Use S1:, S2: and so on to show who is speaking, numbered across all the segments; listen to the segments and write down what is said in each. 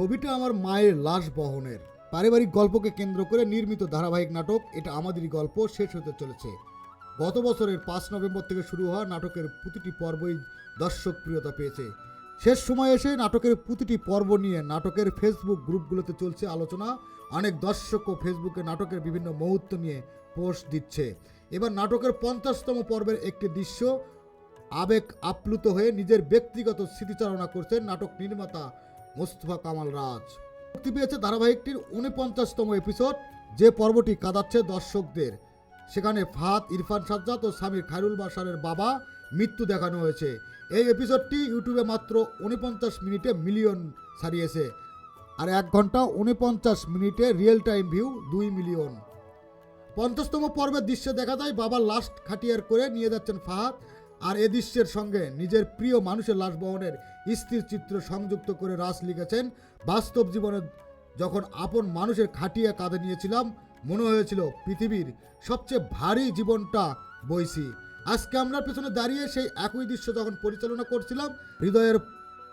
S1: ছবিটা আমার মায়ের লাশ বহনের পারিবারিক গল্পকে কেন্দ্র করে নির্মিত ধারাবাহিক নাটক এটা আমাদেরই গল্প শেষ হতে চলেছে। গত বছরের 5 নভেম্বর থেকে শুরু হওয়া নাটকের প্রতিটি পর্বই দর্শক প্রিয়তা পেয়েছে। শেষ সময় এসে নাটকের প্রতিটি পর্ব নিয়ে নাটকের ফেসবুক গ্রুপগুলোতে চলছে আলোচনা। অনেক দর্শকও ফেসবুকে নাটকের বিভিন্ন মুহূর্ত নিয়ে পোস্ট দিচ্ছে। এবার নাটকের 50তম পর্বের একটি দৃশ্য আবেগ আপ্লুত হয়ে নিজের ব্যক্তিগত স্মৃতিচারণা করছেন নাটক নির্মাতা মোস্তফা কামাল রাজ। মুক্তি পেয়েছে ধারাবাহিকটির 49তম এপিসোড, যে পর্বটি কাঁদাচ্ছে দর্শকদের। সেখানে ফাহাদ, ইরফান সাজ্জাদ ও সামির খায়রুল বাশারের বাবা মৃত্যু দেখানো হয়েছে। এই এপিসোডটি ইউটিউবে মাত্র 49 মিনিটে মিলিয়ন ছাড়িয়েছে, আর 1 ঘন্টা 49 মিনিটে রিয়েল টাইম ভিউ 2 মিলিয়ন। 50তম পর্বের দৃশ্যে দেখা যায় বাবার লাশ খাটিয়ার করে নিয়ে যাচ্ছেন ফাহাদ, আর এ দৃশ্যের সঙ্গে নিজের প্রিয় মানুষের লাশ বহনের স্থির চিত্র সংযুক্ত করে রাজ লিখেছেন, বাস্তব জীবনে যখন আপন মানুষের খাটিয়া কাঁধে নিয়েছিলাম মনে হয়েছিল পৃথিবীর সবচেয়ে ভারী জীবনটা বইছি। আজকে আমরা পেছনে দাঁড়িয়ে সেই একই দৃশ্য যখন পরিচালনা করছিলাম, হৃদয়ের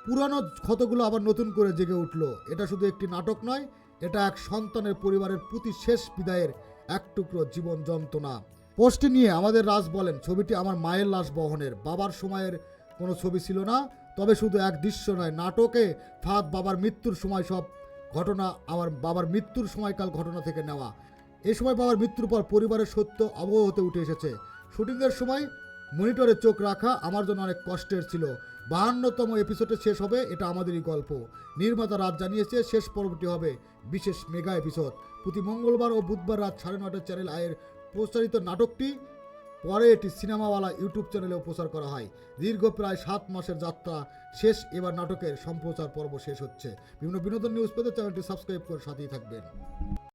S1: পুরানো ক্ষতগুলো আবার নতুন করে জেগে উঠল। এটা শুধু একটি নাটক নয়, এটা এক সন্তানের পরিবারের প্রতি শেষ বিদায়ের এক টুকরো জীবন যন্ত্রণা। পোস্টটি নিয়ে আমাদের রাজ বলেন, ছবিটি আমার মায়ের লাশ বহনের। বাবার সময়ের কোনো ছবি ছিল না, তবে শুধু এক দৃশ্য নয়, নাটকে ফাহাদ বাবার মৃত্যুর সময় সব ঘটনা আমার বাবার মৃত্যুর সময়কাল ঘটনা থেকে নেওয়া। এই সময় বাবার মৃত্যুর পর পরিবারের সত্য আবহ হতে উঠে এসেছে। শুটিংয়ের সময় মনিটরে চোখ রাখা আমার জন্য অনেক কষ্টের ছিল। 52তম এপিসোডে শেষ হবে এটা আমাদেরই গল্প। নির্মাতা রাত জানিয়েছে শেষ পর্বটি হবে বিশেষ মেগা এপিসোড। প্রতি মঙ্গলবার ও বুধবার রাত 9:30 চ্যানেল আয়ের প্রচারিত নাটকটি পরে এটি সিনেমাওয়ালা ইউটিউব চ্যানেলেও প্রচার করা হয়। দীর্ঘ প্রায় 7 মাসের যাত্রা শেষ, এবার নাটকের সম্প্রচার পর্ব শেষ হচ্ছে। বিভিন্ন বিনোদন নিউজ পেতে চ্যানেলটি সাবস্ক্রাইব করে সাথেই থাকবেন।